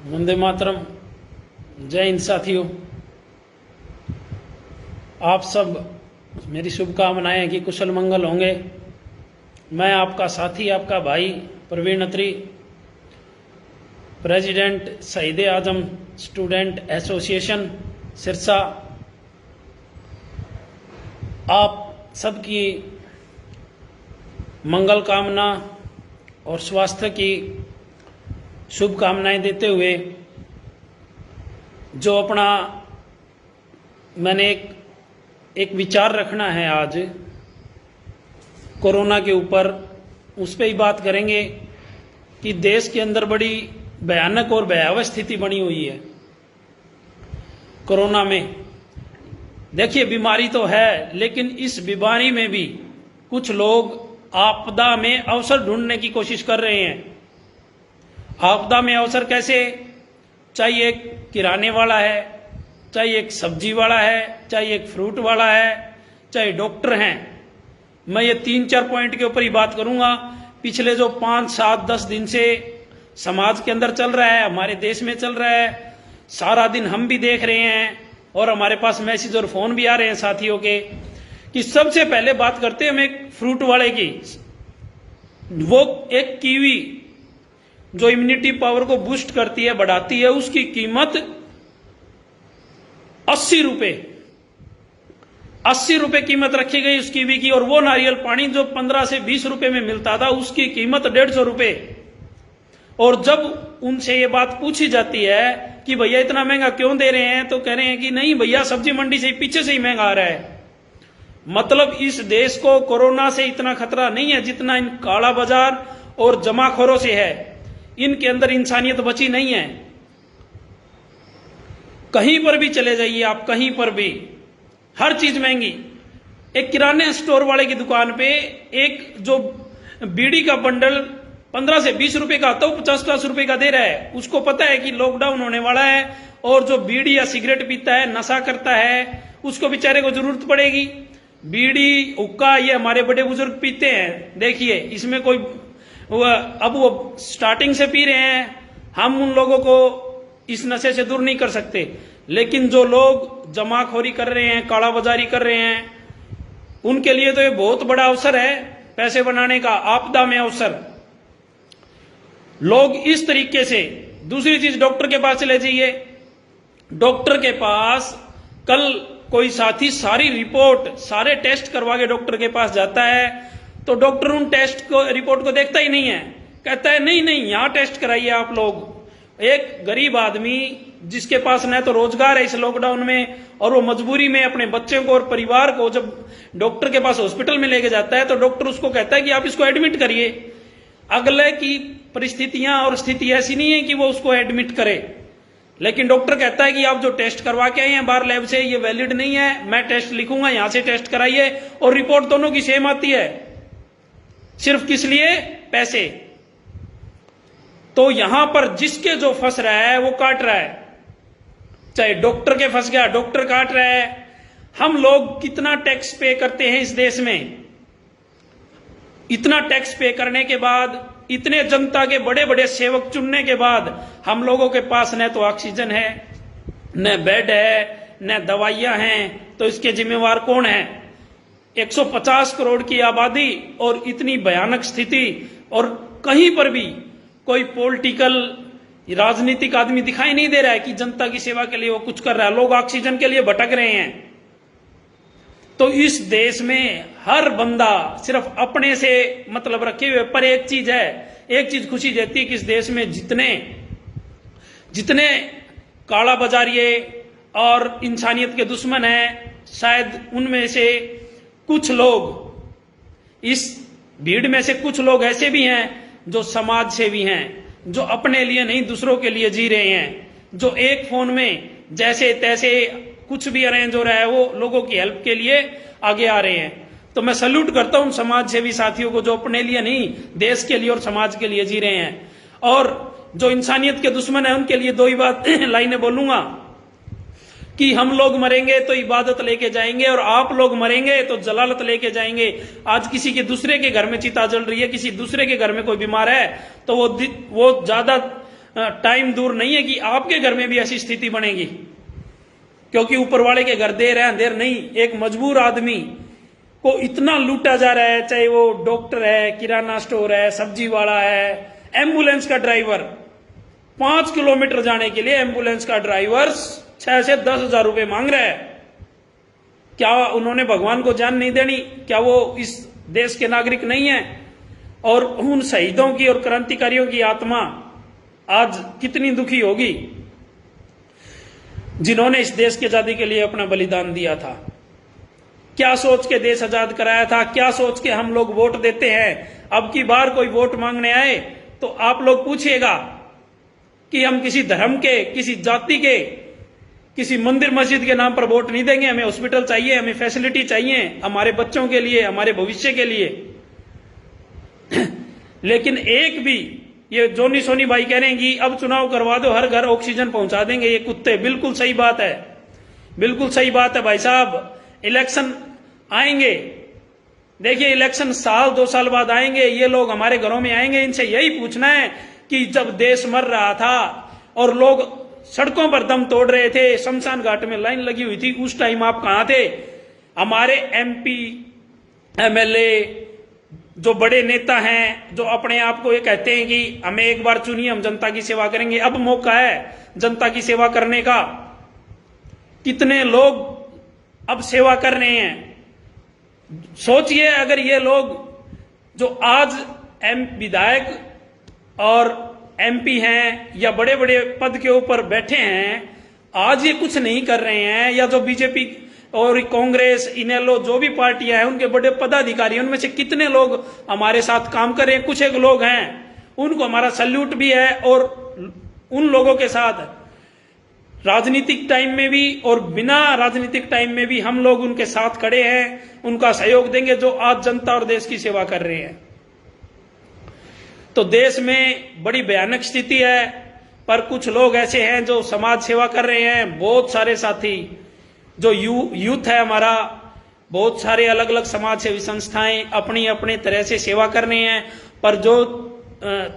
वंदे मातरम। जय हिंद साथियों, आप सब मेरी शुभकामनाएं हैं कि कुशल मंगल होंगे। मैं आपका साथी, आपका भाई प्रवीण अत्री, प्रेसिडेंट शहीद आजम स्टूडेंट एसोसिएशन सिरसा, आप सबकी मंगल कामना और स्वास्थ्य की शुभकामनाएं देते हुए जो अपना मैंने एक विचार रखना है आज कोरोना के ऊपर, उस पर ही बात करेंगे कि देश के अंदर बड़ी भयानक और भयावह स्थिति बनी हुई है कोरोना में। देखिए, बीमारी तो है, लेकिन इस बीमारी में भी कुछ लोग आपदा में अवसर ढूंढने की कोशिश कर रहे हैं। आपदा में अवसर कैसे? चाहे एक किराने वाला है, चाहे एक सब्जी वाला है, चाहे एक फ्रूट वाला है, चाहे डॉक्टर हैं। मैं ये 3-4 पॉइंट के ऊपर ही बात करूंगा। पिछले जो 5, 7, 10 दिन से समाज के अंदर चल रहा है, हमारे देश में चल रहा है, सारा दिन हम भी देख रहे हैं और हमारे पास मैसेज और फोन भी आ रहे हैं साथियों के कि सबसे पहले बात करते हैं हम एक फ्रूट वाले की। वो एक कीवी जो इम्यूनिटी पावर को बूस्ट करती है, बढ़ाती है, उसकी कीमत 80 रुपए कीमत रखी गई उस कीवी की। और वो नारियल पानी जो 15 से 20 रुपए में मिलता था, उसकी कीमत 150 रुपए। और जब उनसे ये बात पूछी जाती है कि भैया इतना महंगा क्यों दे रहे हैं, तो कह रहे हैं कि नहीं भैया, सब्जी मंडी से पीछे से ही महंगा आ रहा है। मतलब इस देश को कोरोना से इतना खतरा नहीं है जितना इन काला बाजार और जमाखोरों से है। इनके अंदर इंसानियत बची नहीं है। कहीं पर भी चले जाइए आप, कहीं पर भी हर चीज महंगी। एक किराने स्टोर वाले की दुकान पे एक जो बीड़ी का बंडल 15 से 20 रुपए का आता है, 50-50 रुपए का दे रहा है। उसको पता है कि लॉकडाउन होने वाला है और जो बीड़ी या सिगरेट पीता है, नशा करता है, उसको बेचारे को जरूरत पड़ेगी। बीड़ी, हुक्का ये हमारे बड़े बुजुर्ग पीते हैं। देखिए, इसमें कोई अब वो स्टार्टिंग से पी रहे हैं, हम उन लोगों को इस नशे से दूर नहीं कर सकते। लेकिन जो लोग जमाखोरी कर रहे हैं, काला बाजारी कर रहे हैं, उनके लिए तो ये बहुत बड़ा अवसर है पैसे बनाने का, आपदा में अवसर। लोग इस तरीके से। दूसरी चीज, डॉक्टर के पास चले जाइए। डॉक्टर के पास कल कोई साथी सारी रिपोर्ट, सारे टेस्ट करवा के डॉक्टर के पास जाता है, तो डॉक्टर उन टेस्ट को, रिपोर्ट को देखता ही नहीं है। कहता है नहीं नहीं, यहां टेस्ट कराइए आप लोग। एक गरीब आदमी जिसके पास न तो रोजगार है इस लॉकडाउन में, और वो मजबूरी में अपने बच्चों को और परिवार को जब डॉक्टर के पास हॉस्पिटल में लेके जाता है, तो डॉक्टर उसको कहता है कि आप इसको एडमिट करिए। अगले की परिस्थितियां और स्थिति ऐसी नहीं है कि वो उसको एडमिट करे, लेकिन डॉक्टर कहता है कि आप जो टेस्ट करवा के आए हैं बाहर लैब से, ये वैलिड नहीं है, मैं टेस्ट लिखूंगा, यहां से टेस्ट कराइए। और रिपोर्ट दोनों की सेम आती है। सिर्फ किस लिए? पैसे। तो यहां पर जिसके जो फंस रहा है वो काट रहा है। चाहे डॉक्टर के फंस गया, डॉक्टर काट रहा है। हम लोग कितना टैक्स पे करते हैं इस देश में। इतना टैक्स पे करने के बाद, इतने जनता के बड़े बड़े सेवक चुनने के बाद, हम लोगों के पास न तो ऑक्सीजन है, न बेड है, न दवाइयां हैं। तो इसके जिम्मेवार कौन है? 150 करोड़ की आबादी और इतनी भयानक स्थिति, और कहीं पर भी कोई पॉलिटिकल राजनीतिक आदमी दिखाई नहीं दे रहा है कि जनता की सेवा के लिए वो कुछ कर रहा है। लोग ऑक्सीजन के लिए भटक रहे हैं। तो इस देश में हर बंदा सिर्फ अपने से मतलब रखे हुए। पर एक चीज है, एक चीज खुशी देती है कि इस देश में जितने काला बाजारिये और इंसानियत के दुश्मन हैं, शायद उनमें से कुछ लोग इस भीड़ में से कुछ लोग ऐसे भी हैं जो समाज सेवी हैं, जो अपने लिए नहीं दूसरों के लिए जी रहे हैं, जो एक फोन में जैसे तैसे कुछ भी अरेंज हो रहा है वो लोगों की हेल्प के लिए आगे आ रहे हैं। तो मैं सल्यूट करता हूं समाज सेवी साथियों को जो अपने लिए नहीं देश के लिए और समाज के लिए जी रहे हैं। और जो इंसानियत के दुश्मन है उनके लिए दो ही बात लाइनें बोलूंगा कि हम लोग मरेंगे तो इबादत लेके जाएंगे और आप लोग मरेंगे तो जलालत लेके जाएंगे। आज किसी के दूसरे के घर में चिता जल रही है, किसी दूसरे के घर में कोई बीमार है, तो वो ज्यादा टाइम दूर नहीं है कि आपके घर में भी ऐसी स्थिति बनेगी, क्योंकि ऊपर वाले के घर देर है अंधेर नहीं। एक मजबूर आदमी को इतना लूटा जा रहा है, चाहे वो डॉक्टर है, किराना स्टोर है, सब्जी वाला है, एम्बुलेंस का ड्राइवर, 5 किलोमीटर जाने के लिए एम्बुलेंस का ड्राइवर 6 से 10 हजार रुपए मांग रहा है। क्या उन्होंने भगवान को जान नहीं देनी? क्या वो इस देश के नागरिक नहीं है? और उन शहीदों की और क्रांतिकारियों की आत्मा आज कितनी दुखी होगी जिन्होंने इस देश की आजादी के लिए अपना बलिदान दिया था। क्या सोच के देश आजाद कराया था, क्या सोच के हम लोग वोट देते हैं। अब की बार कोई वोट मांगने आए तो आप लोग पूछिएगा कि हम किसी धर्म के, किसी जाति के, किसी मंदिर मस्जिद के नाम पर वोट नहीं देंगे। हमें हॉस्पिटल चाहिए, हमें फैसिलिटी चाहिए हमारे बच्चों के लिए, हमारे भविष्य के लिए। लेकिन एक भी ये जोनी सोनी भाई कह रहे हैं कि अब चुनाव करवा दो, हर घर ऑक्सीजन पहुंचा देंगे ये कुत्ते। बिल्कुल सही बात है, बिल्कुल सही बात है भाई साहब। इलेक्शन आएंगे, देखिए इलेक्शन साल 2 साल बाद आएंगे, ये लोग हमारे घरों में आएंगे। इनसे यही पूछना है कि जब देश मर रहा था और लोग सड़कों पर दम तोड़ रहे थे, शमशान घाट में लाइन लगी हुई थी, उस टाइम आप कहां थे? हमारे एमपी, एमएलए, जो बड़े नेता हैं, जो अपने आप को ये कहते हैं कि हमें एक बार चुनिए, हम जनता की सेवा करेंगे, अब मौका है जनता की सेवा करने का। कितने लोग अब सेवा कर रहे हैं। सोचिए अगर ये लोग जो आज विधायक और एमपी हैं या बड़े बड़े पद के ऊपर बैठे हैं, आज ये कुछ नहीं कर रहे हैं, या जो बीजेपी और कांग्रेस, इनेलो, जो भी पार्टियां हैं उनके बड़े पदाधिकारी, उनमें से कितने लोग हमारे साथ काम कर रहे हैं। कुछ एक लोग हैं, उनको हमारा सल्यूट भी है। और उन लोगों के साथ राजनीतिक टाइम में भी और बिना राजनीतिक टाइम में भी हम लोग उनके साथ खड़े हैं, उनका सहयोग देंगे, जो आज जनता और देश की सेवा कर रहे हैं। तो देश में बड़ी भयानक स्थिति है, पर कुछ लोग ऐसे हैं जो समाज सेवा कर रहे हैं। बहुत सारे साथी, जो यूथ है हमारा, बहुत सारे अलग अलग समाज सेवी संस्थाएं अपनी अपनी तरह से सेवा कर रहे हैं। पर जो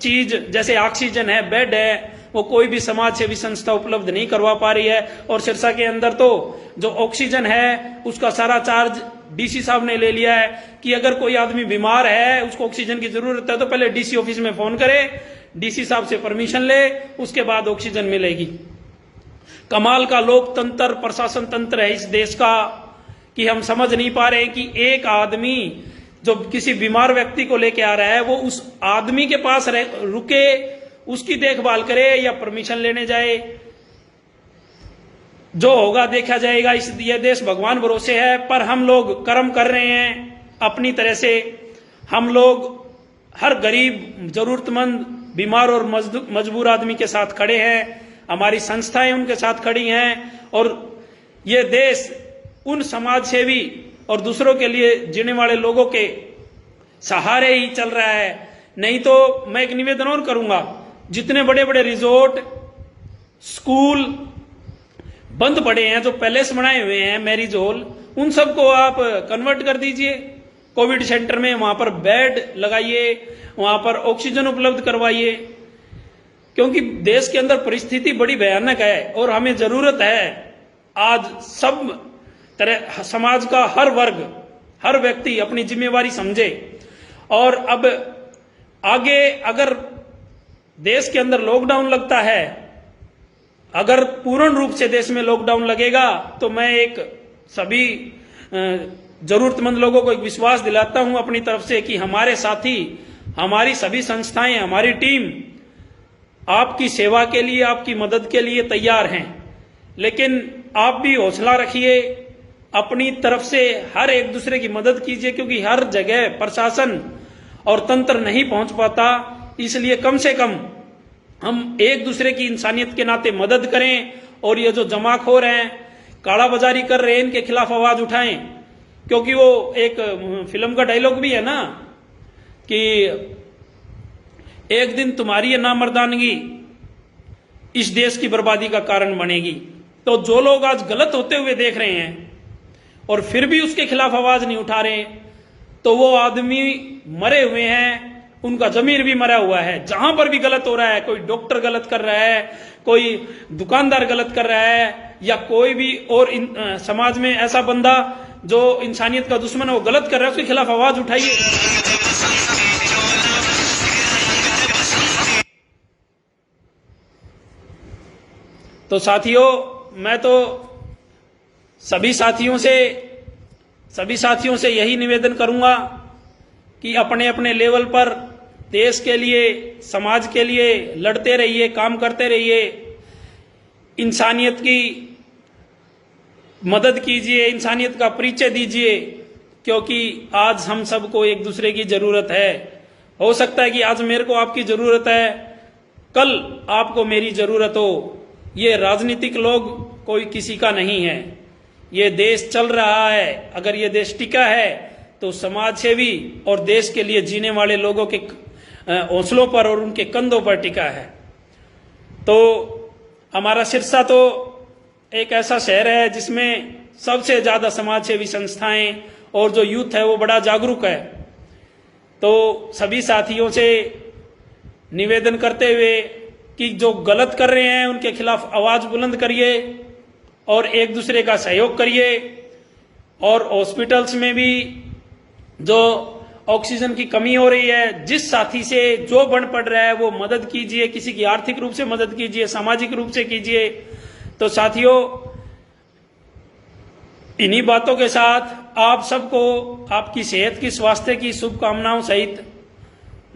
चीज जैसे ऑक्सीजन है, बेड है, वो कोई भी समाज सेवी संस्था उपलब्ध नहीं करवा पा रही है। और सिरसा के अंदर तो जो ऑक्सीजन है उसका सारा चार्ज डीसी साहब ने ले लिया है कि अगर कोई आदमी बीमार है, उसको ऑक्सीजन की जरूरत है, तो पहले डीसी ऑफिस में फोन करे, डीसी साहब से परमिशन ले, उसके बाद ऑक्सीजन मिलेगी। कमाल का लोकतंत्र, प्रशासन तंत्र है इस देश का कि हम समझ नहीं पा रहे कि एक आदमी जो किसी बीमार व्यक्ति को लेके आ रहा है, वो उस आदमी के पास रुके, उसकी देखभाल करे या परमिशन लेने जाए। जो होगा देखा जाएगा। ये देश भगवान भरोसे है, पर हम लोग कर्म कर रहे हैं अपनी तरह से। हम लोग हर गरीब, जरूरतमंद, बीमार और मजबूर आदमी के साथ खड़े हैं। हमारी संस्थाएं उनके साथ खड़ी हैं। और ये देश उन समाज सेवी और दूसरों के लिए जीने वाले लोगों के सहारे ही चल रहा है। नहीं तो मैं एक निवेदन और करूंगा, जितने बड़े बड़े रिजोर्ट, स्कूल बंद पड़े हैं, जो पैलेस बनाए हुए हैं, मैरिज हॉल, उन सबको आप कन्वर्ट कर दीजिए कोविड सेंटर में। वहां पर बेड लगाइए, वहां पर ऑक्सीजन उपलब्ध करवाइए, क्योंकि देश के अंदर परिस्थिति बड़ी भयानक है। और हमें जरूरत है आज सब तरह समाज का हर वर्ग, हर व्यक्ति अपनी जिम्मेवारी समझे। और अब आगे अगर देश के अंदर लॉकडाउन लगता है, अगर पूर्ण रूप से देश में लॉकडाउन लगेगा, तो मैं एक सभी जरूरतमंद लोगों को एक विश्वास दिलाता हूं अपनी तरफ से कि हमारे साथी, हमारी सभी संस्थाएं, हमारी टीम आपकी सेवा के लिए, आपकी मदद के लिए तैयार हैं। लेकिन आप भी हौसला रखिए, अपनी तरफ से हर एक दूसरे की मदद कीजिए, क्योंकि हर जगह प्रशासन और तंत्र नहीं पहुंच पाता। इसलिए कम से कम हम एक दूसरे की इंसानियत के नाते मदद करें, और ये जो जमाखोर हैं, काला बाजारी कर रहे हैं, इनके खिलाफ आवाज उठाएं। क्योंकि वो एक फिल्म का डायलॉग भी है ना कि एक दिन तुम्हारी ये नामर्दानगी इस देश की बर्बादी का कारण बनेगी। तो जो लोग आज गलत होते हुए देख रहे हैं और फिर भी उसके खिलाफ आवाज नहीं उठा रहे, तो वो आदमी मरे हुए हैं, उनका जमीर भी मरा हुआ है। जहां पर भी गलत हो रहा है, कोई डॉक्टर गलत कर रहा है, कोई दुकानदार गलत कर रहा है, या कोई भी और समाज में ऐसा बंदा जो इंसानियत का दुश्मन है वो गलत कर रहा है, उसके खिलाफ आवाज उठाइए। तो साथियों, मैं तो सभी साथियों से यही निवेदन करूंगा कि अपने अपने लेवल पर देश के लिए, समाज के लिए लड़ते रहिए, काम करते रहिए, इंसानियत की मदद कीजिए, इंसानियत का परिचय दीजिए, क्योंकि आज हम सबको एक दूसरे की जरूरत है। हो सकता है कि आज मेरे को आपकी जरूरत है, कल आपको मेरी जरूरत हो। ये राजनीतिक लोग कोई किसी का नहीं है। ये देश चल रहा है, अगर ये देश टिका है तो समाज सेवी और देश के लिए जीने वाले लोगों के हौसलों पर और उनके कंधों पर टिका है। तो हमारा सिरसा तो एक ऐसा शहर है जिसमें सबसे ज्यादा समाज सेवी संस्थाएं और जो यूथ है वो बड़ा जागरूक है। तो सभी साथियों से निवेदन करते हुए कि जो गलत कर रहे हैं उनके खिलाफ आवाज बुलंद करिए और एक दूसरे का सहयोग करिए, और हॉस्पिटल्स में भी जो ऑक्सीजन की कमी हो रही है, जिस साथी से जो बन पड़ रहा है वो मदद कीजिए, किसी की आर्थिक रूप से मदद कीजिए, सामाजिक रूप से कीजिए। तो साथियों, इन्हीं बातों के साथ आप सबको आपकी सेहत की, स्वास्थ्य की शुभकामनाओं सहित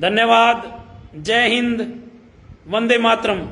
धन्यवाद। जय हिंद, वंदे मातरम।